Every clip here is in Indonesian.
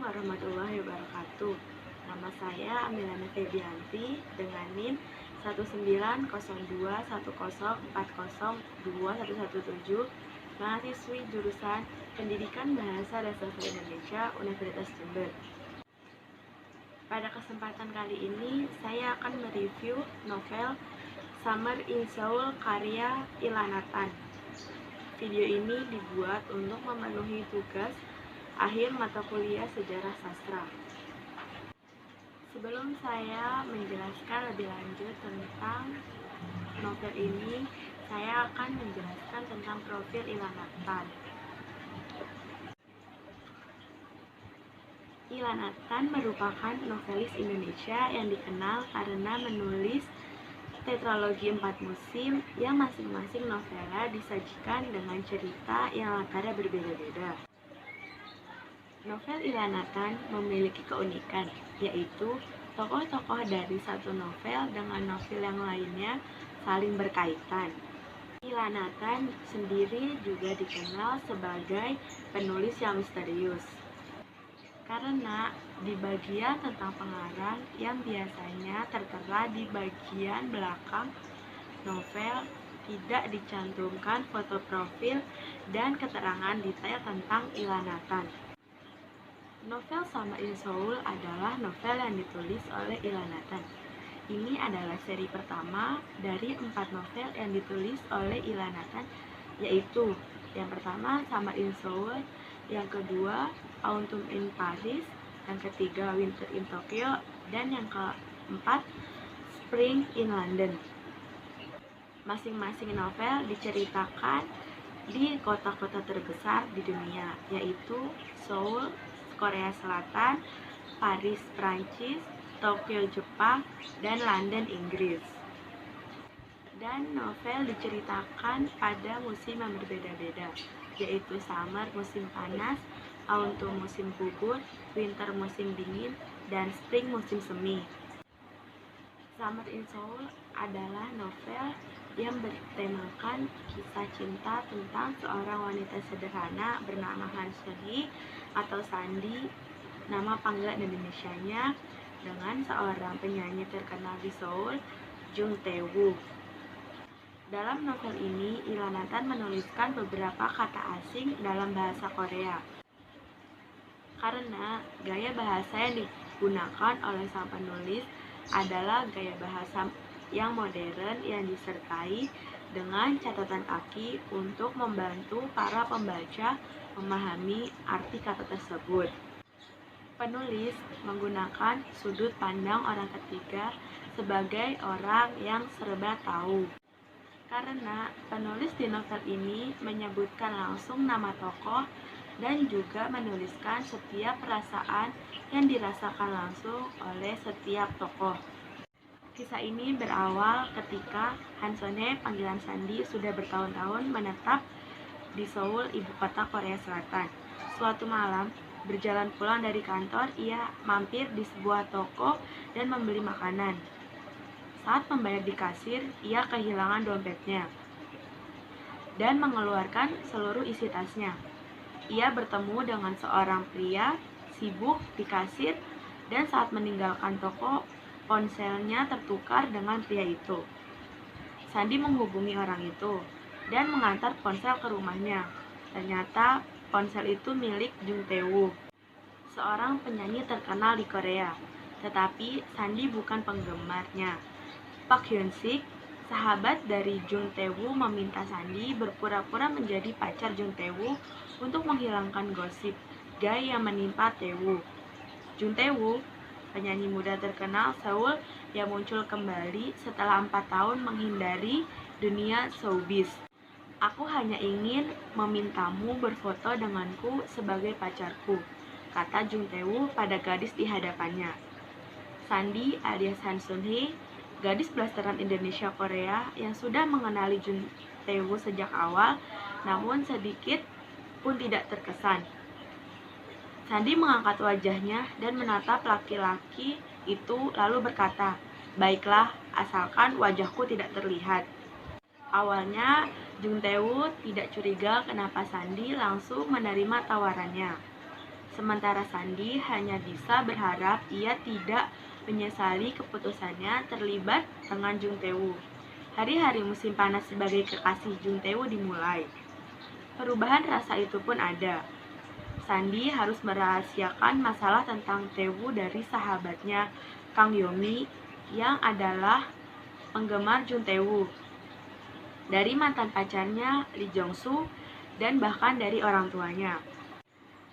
warahmatullahi wabarakatuh. Nama saya Amilana Febianti dengan NIM 19021040217, mahasiswi jurusan Pendidikan Bahasa dan Sastra Indonesia Universitas Jember. Pada kesempatan kali ini, saya akan mereview novel Summer in Seoul karya Ilanatan. Video ini dibuat untuk memenuhi tugas akhir mata kuliah Sejarah Sastra. Sebelum saya menjelaskan lebih lanjut tentang novel ini, saya akan menjelaskan tentang profil Ilanatan. Ilanatan merupakan novelis Indonesia yang dikenal karena menulis tetralogi 4 musim yang masing-masing novela disajikan dengan cerita yang latarnya berbeda-beda. Novel Ilanatan memiliki keunikan, yaitu tokoh-tokoh dari satu novel dengan novel yang lainnya saling berkaitan. Ilanatan sendiri juga dikenal sebagai penulis yang misterius, karena di bagian tentang pengarang yang biasanya tertera di bagian belakang novel tidak dicantumkan foto profil dan keterangan detail tentang Ilanatan. Novel Summer in Seoul adalah novel yang ditulis oleh Ilanatan. Ini adalah seri pertama dari 4 novel yang ditulis oleh Ilanatan, yaitu yang pertama Summer in Seoul, yang kedua Autumn in Paris, yang ketiga Winter in Tokyo, dan yang keempat Spring in London. Masing-masing novel diceritakan di kota-kota terbesar di dunia, yaitu Seoul, Korea Selatan, Paris, Prancis, Tokyo, Jepang, dan London, Inggris. Dan novel diceritakan pada musim yang berbeda-beda, yaitu summer musim panas, autumn musim gugur, winter musim dingin, dan spring musim semi. Summer in Seoul adalah novel yang bertemakan kisah cinta tentang seorang wanita sederhana bernama Han Sun-hee atau Sandy, nama panggilan Indonesianya, dengan seorang penyanyi terkenal di Seoul, Jung Tae-woo. Dalam novel ini, Ilanatan menuliskan beberapa kata asing dalam bahasa Korea. Karena gaya bahasa yang digunakan oleh sang penulis adalah gaya bahasa yang modern yang disertai dengan catatan kaki untuk membantu para pembaca memahami arti kata tersebut. Penulis menggunakan sudut pandang orang ketiga sebagai orang yang serba tahu. Karena penulis di novel ini menyebutkan langsung nama tokoh dan juga menuliskan setiap perasaan yang dirasakan langsung oleh setiap tokoh. Kisah ini berawal ketika Han Sun-hee, panggilan Sandy, sudah bertahun-tahun menetap di Seoul, ibu kota Korea Selatan. Suatu malam, berjalan pulang dari kantor, ia mampir di sebuah toko dan membeli makanan. Saat membayar di kasir, ia kehilangan dompetnya dan mengeluarkan seluruh isi tasnya. Ia bertemu dengan seorang pria sibuk di kasir, dan saat meninggalkan toko, ponselnya tertukar dengan pria itu. Sandy menghubungi orang itu dan mengantar ponsel ke rumahnya. Ternyata ponsel itu milik Jung Tae-woo, seorang penyanyi terkenal di Korea. Tetapi Sandy bukan penggemarnya. Park Hyun-sik, sahabat dari Jung Tae-woo, meminta Sandy berpura-pura menjadi pacar Jung Tae-woo untuk menghilangkan gosip gay yang menimpa Tae-woo. Jung Tae-woo, penyanyi muda terkenal Seoul yang muncul kembali setelah 4 tahun menghindari dunia showbiz. Aku hanya ingin memintamu berfoto denganku sebagai pacarku, kata Jung Tae-woo pada gadis di hadapannya. Sandy alias Han Sun-hee, gadis blasteran Indonesia Korea yang sudah mengenali Jung Tae-woo sejak awal, namun sedikit pun tidak terkesan. Sandy mengangkat wajahnya dan menatap laki-laki itu lalu berkata, "Baiklah, asalkan wajahku tidak terlihat." Awalnya, Jung Tae-woo tidak curiga kenapa Sandy langsung menerima tawarannya. Sementara Sandi hanya bisa berharap ia tidak menyesali keputusannya terlibat dengan Jung Tae-woo. Hari-hari musim panas sebagai kekasih Jung Tae-woo dimulai. Perubahan rasa itu pun ada. Sandi harus merahasiakan masalah tentang Tae-woo dari sahabatnya Kang Yomi yang adalah penggemar Jung Tae-woo, dari mantan pacarnya Lee Jong-soo, dan bahkan dari orang tuanya.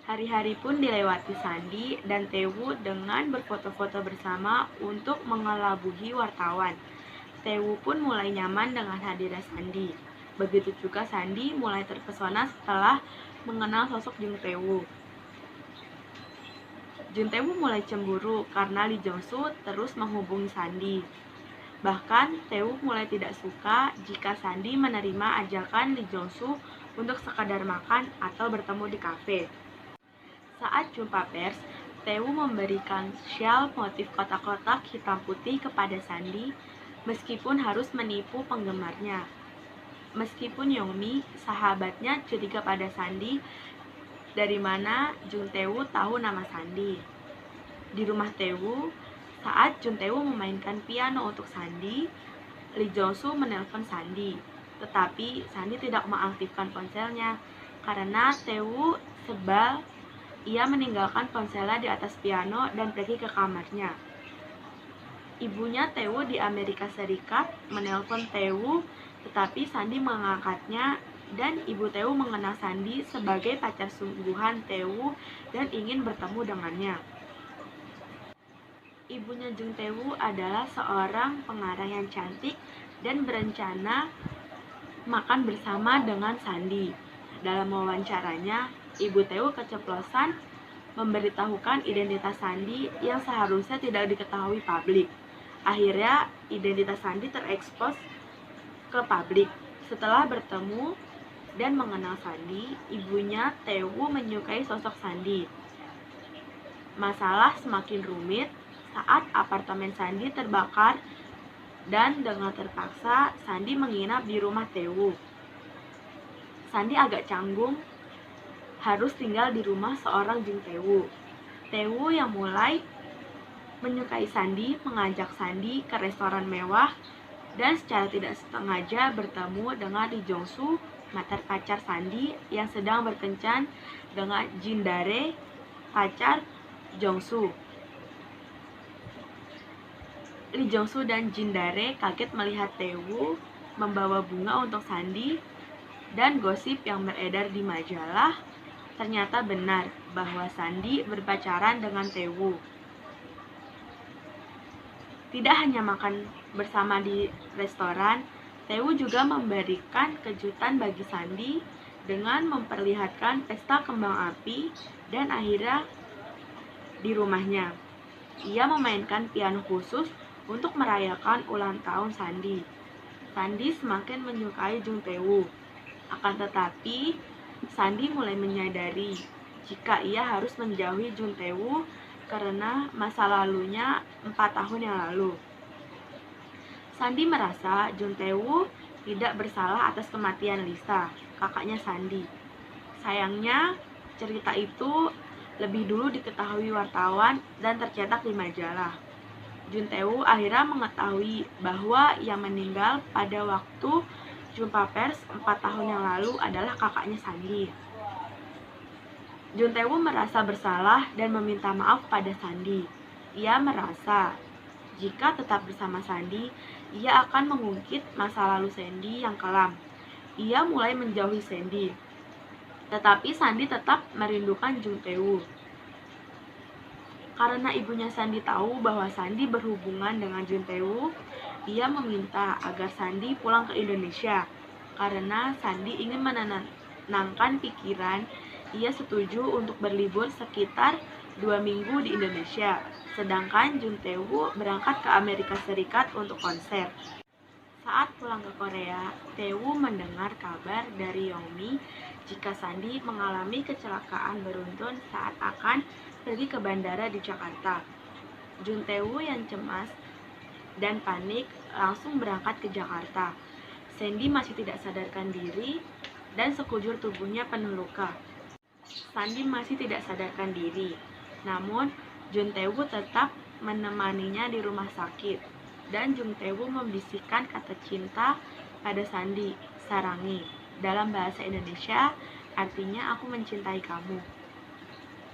Hari-hari pun dilewati Sandi dan Tae-woo dengan berfoto-foto bersama untuk mengelabuhi wartawan. Tae-woo pun mulai nyaman dengan hadirnya Sandi. Begitu juga Sandi mulai terpesona setelah mengenal sosok Jung Tae-woo. Jung Tae-woo mulai cemburu karena Lee Jong-soo terus menghubungi Sandi. Bahkan Tae-woo mulai tidak suka jika Sandi menerima ajakan Lee Jong-soo untuk sekadar makan atau bertemu di kafe. Saat jumpa pers, Tae-woo memberikan syal motif kotak-kotak hitam putih kepada Sandi meskipun harus menipu penggemarnya. Meskipun Yomi, sahabatnya, curiga pada Sandi, dari mana Jung Tae-woo tahu nama Sandi. Di rumah Tae-woo, saat Jung Tae-woo memainkan piano untuk Sandi, Lee Jong-soo menelpon Sandi. Tetapi Sandi tidak mengaktifkan ponselnya karena Tae-woo sebal ia meninggalkan ponselnya di atas piano dan pergi ke kamarnya. Ibunya Tae-woo di Amerika Serikat menelpon Tae-woo, tetapi Sandi mengangkatnya dan ibu Tae-woo mengenal Sandi sebagai pacar sungguhan Tae-woo dan ingin bertemu dengannya. Ibunya Jung Tae-woo adalah seorang pengarang yang cantik dan berencana makan bersama dengan Sandi. Dalam wawancaranya, ibu Tae-woo keceplosan memberitahukan identitas Sandi yang seharusnya tidak diketahui publik. Akhirnya, identitas Sandi terekspos ke publik. Setelah bertemu dan mengenal Sandi, ibunya Tae-woo menyukai sosok Sandi. Masalah semakin rumit saat apartemen Sandi terbakar dan dengan terpaksa Sandi menginap di rumah Tae-woo. Sandi agak canggung harus tinggal di rumah seorang Jung Tae-woo. Tae-woo yang mulai menyukai Sandi mengajak Sandi ke restoran mewah dan secara tidak sengaja bertemu dengan Lee Jong-soo, mantan pacar Sandi yang sedang berkencan dengan Jin-dae, pacar Jong-soo. Lee Jong-soo dan Jin-dae kaget melihat Tae-woo membawa bunga untuk Sandi, dan gosip yang beredar di majalah ternyata benar bahwa Sandi berpacaran dengan Tae-woo. Tidak hanya makan bersama di restoran, Tae-woo juga memberikan kejutan bagi Sandi dengan memperlihatkan pesta kembang api dan akhirnya di rumahnya. Ia memainkan piano khusus untuk merayakan ulang tahun Sandi. Sandi semakin menyukai Jung Tae-woo. Akan tetapi, Sandi mulai menyadari jika ia harus menjauhi Jung Tae-woo karena masa lalunya 4 tahun yang lalu. Sandi merasa Jung Tae-woo tidak bersalah atas kematian Lisa, kakaknya Sandi. Sayangnya, cerita itu lebih dulu diketahui wartawan dan tercetak di majalah. Jung Tae-woo akhirnya mengetahui bahwa yang meninggal pada waktu jumpa pers 4 tahun yang lalu adalah kakaknya Sandi. Jung Tae-woo merasa bersalah dan meminta maaf pada Sandi. Ia merasa jika tetap bersama Sandi, ia akan mengungkit masa lalu Sandi yang kelam. Ia mulai menjauhi Sandi. Tetapi Sandi tetap merindukan Jung Tae-woo. Karena ibunya Sandi tahu bahwa Sandi berhubungan dengan Jung Tae-woo, ia meminta agar Sandi pulang ke Indonesia. Karena Sandi ingin menenangkan pikiran, ia setuju untuk berlibur sekitar 2 minggu di Indonesia, sedangkan Jung Tae-woo berangkat ke Amerika Serikat untuk konser. Saat pulang ke Korea, Tae-woo mendengar kabar dari Yomi jika Sandi mengalami kecelakaan beruntun saat akan pergi ke bandara di Jakarta. Jung Tae-woo yang cemas dan panik langsung berangkat ke Jakarta. Sandi masih tidak sadarkan diri dan sekujur tubuhnya penuh luka. Sandi masih tidak sadarkan diri. Namun, Jun Tae-woo tetap menemaninya di rumah sakit. Dan Jun Tae-woo membisikkan kata cinta pada Sandi, sarangi. Dalam bahasa Indonesia, artinya aku mencintai kamu.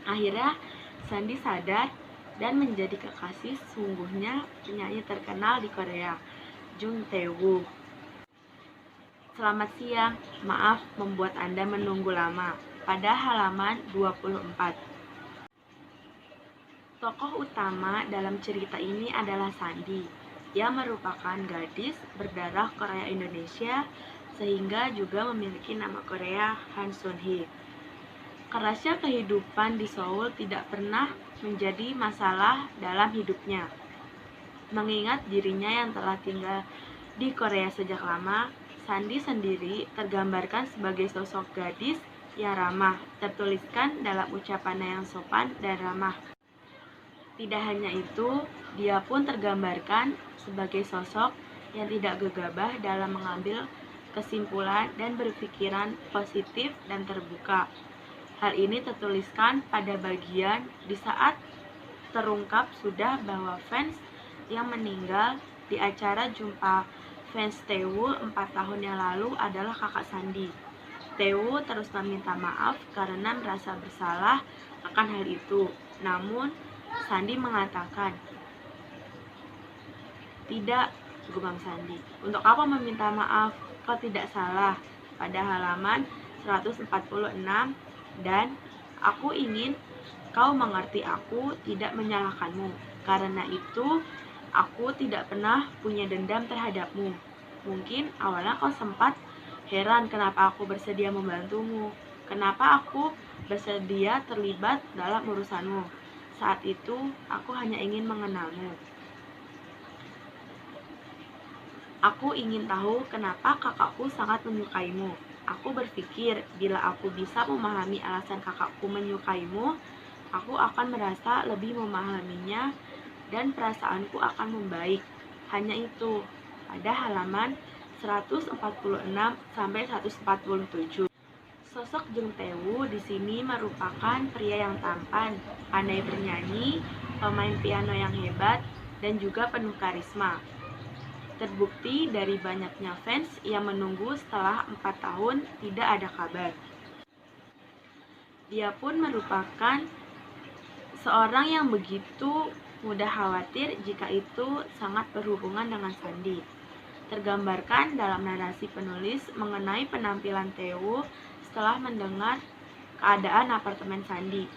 Akhirnya, Sandi sadar dan menjadi kekasih sungguhnya penyanyi terkenal di Korea, Jung Tae-woo. Selamat siang, maaf membuat Anda menunggu lama. Pada halaman 24. Tokoh utama dalam cerita ini adalah Sandi, yang merupakan gadis berdarah Korea Indonesia sehingga juga memiliki nama Korea Han Sun-hee. Kerasnya kehidupan di Seoul tidak pernah menjadi masalah dalam hidupnya. Mengingat dirinya yang telah tinggal di Korea sejak lama, Sandi sendiri tergambarkan sebagai sosok gadis yang ramah, tertuliskan dalam ucapannya yang sopan dan ramah. Tidak hanya itu, dia pun tergambarkan sebagai sosok yang tidak gegabah dalam mengambil kesimpulan dan berpikiran positif dan terbuka. Hal ini tertuliskan pada bagian di saat terungkap sudah bahwa fans yang meninggal di acara jumpa fans Tae-woo 4 tahun yang lalu adalah kakak Sandi. Tae-woo terus meminta maaf karena merasa bersalah akan hal itu. Namun, Sandi mengatakan, "Tidak," gumam Sandi. "Untuk apa meminta maaf? Kau tidak salah." Pada halaman 146, dan aku ingin kau mengerti aku tidak menyalahkanmu. Karena itu, aku tidak pernah punya dendam terhadapmu. Mungkin awalnya kau sempat heran kenapa aku bersedia membantumu. Kenapa aku bersedia terlibat dalam urusanmu. Saat itu, aku hanya ingin mengenalmu. Aku ingin tahu kenapa kakakku sangat menyukaimu. Aku berpikir bila aku bisa memahami alasan kakakku menyukaimu, aku akan merasa lebih memahaminya dan perasaanku akan membaik. Hanya itu. Pada halaman 146 sampai 147. Sosok Jung Tae-woo di sini merupakan pria yang tampan, pandai bernyanyi, pemain piano yang hebat, dan juga penuh karisma. Terbukti dari banyaknya fans yang menunggu setelah 4 tahun tidak ada kabar. Dia pun merupakan seorang yang begitu mudah khawatir jika itu sangat berhubungan dengan Sandi. Tergambarkan dalam narasi penulis mengenai penampilan Tae-woo setelah mendengar keadaan apartemen Sandi.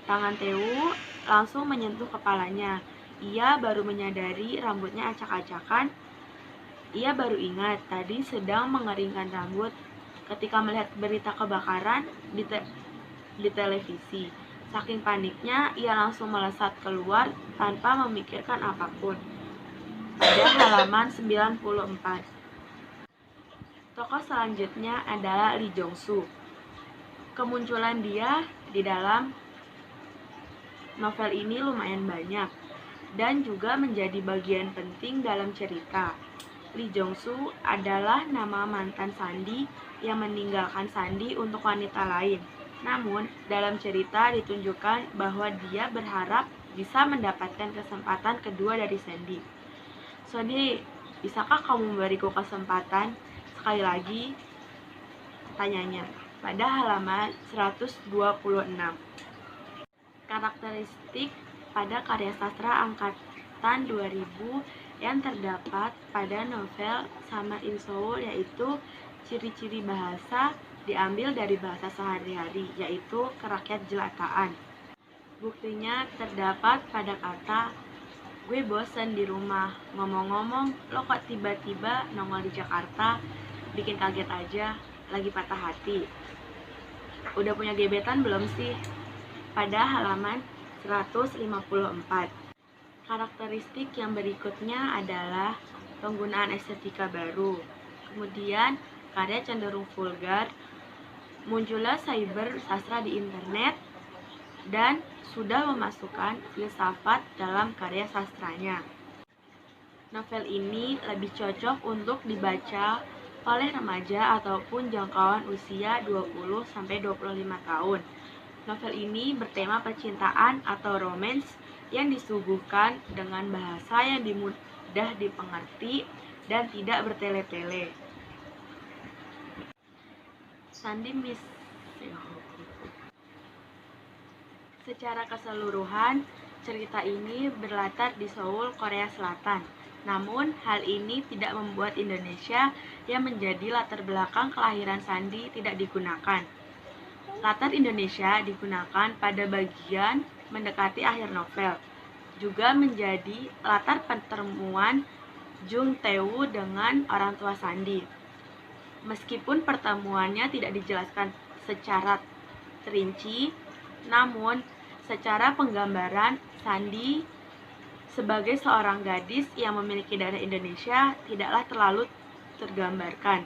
Tangan Tae-woo langsung menyentuh kepalanya. Ia baru menyadari rambutnya acak-acakan. Ia baru ingat tadi sedang mengeringkan rambut ketika melihat berita kebakaran di televisi. Saking paniknya, ia langsung melesat keluar tanpa memikirkan apapun. Pada halaman 94. Tokoh selanjutnya adalah Lee Jong-soo. Kemunculan dia di dalam novel ini lumayan banyak dan juga menjadi bagian penting dalam cerita. Lee Jong-soo adalah nama mantan Sandi yang meninggalkan Sandi untuk wanita lain. Namun, dalam cerita ditunjukkan bahwa dia berharap bisa mendapatkan kesempatan kedua dari Sandi. "Sandi, bisakah kamu memberiku kesempatan?" Sekali lagi tanyanya pada halaman 126. Karakteristik pada karya sastra angkatan 2000 yang terdapat pada novel Summer in Seoul, yaitu ciri-ciri bahasa diambil dari bahasa sehari-hari, yaitu kerakyat jelataan. Buktinya terdapat pada kata, "Gue bosen di rumah. Ngomong-ngomong, lo kok tiba-tiba nongol di Jakarta? Bikin kaget aja, lagi patah hati. Udah punya gebetan belum sih?" Pada halaman 154. Karakteristik yang berikutnya adalah penggunaan estetika baru. Kemudian, karya cenderung vulgar, munculnya cyber sastra di internet, dan sudah memasukkan filsafat dalam karya sastranya. Novel ini lebih cocok untuk dibaca oleh remaja ataupun jangkauan usia 20-25 tahun. Novel ini bertema percintaan atau romance yang disuguhkan dengan bahasa yang mudah dipengerti dan tidak bertele-tele. Sandi Miss. Secara keseluruhan, cerita ini berlatar di Seoul, Korea Selatan. Namun, hal ini tidak membuat Indonesia yang menjadi latar belakang kelahiran Sandi tidak digunakan. Latar Indonesia digunakan pada bagian mendekati akhir novel. Juga menjadi latar pertemuan Jung Tae-woo dengan orang tua Sandi. Meskipun pertemuannya tidak dijelaskan secara terinci, namun secara penggambaran Sandi sebagai seorang gadis yang memiliki darah Indonesia tidaklah terlalu tergambarkan.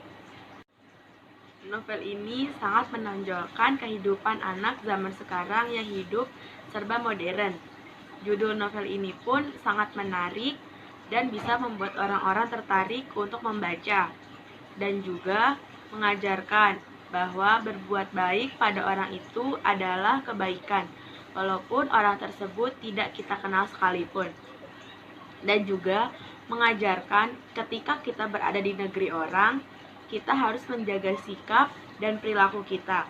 Novel ini sangat menonjolkan kehidupan anak zaman sekarang yang hidup serba modern. Judul novel ini pun sangat menarik dan bisa membuat orang-orang tertarik untuk membaca. Dan juga mengajarkan bahwa berbuat baik pada orang itu adalah kebaikan, walaupun orang tersebut tidak kita kenal sekalipun. Dan juga mengajarkan ketika kita berada di negeri orang, kita harus menjaga sikap dan perilaku kita.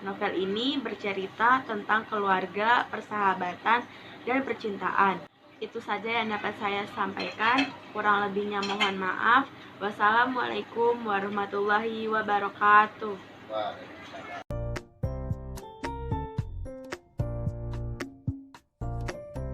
Novel ini bercerita tentang keluarga, persahabatan, dan percintaan. Itu saja yang dapat saya sampaikan. Kurang lebihnya mohon maaf. Wassalamualaikum warahmatullahi wabarakatuh.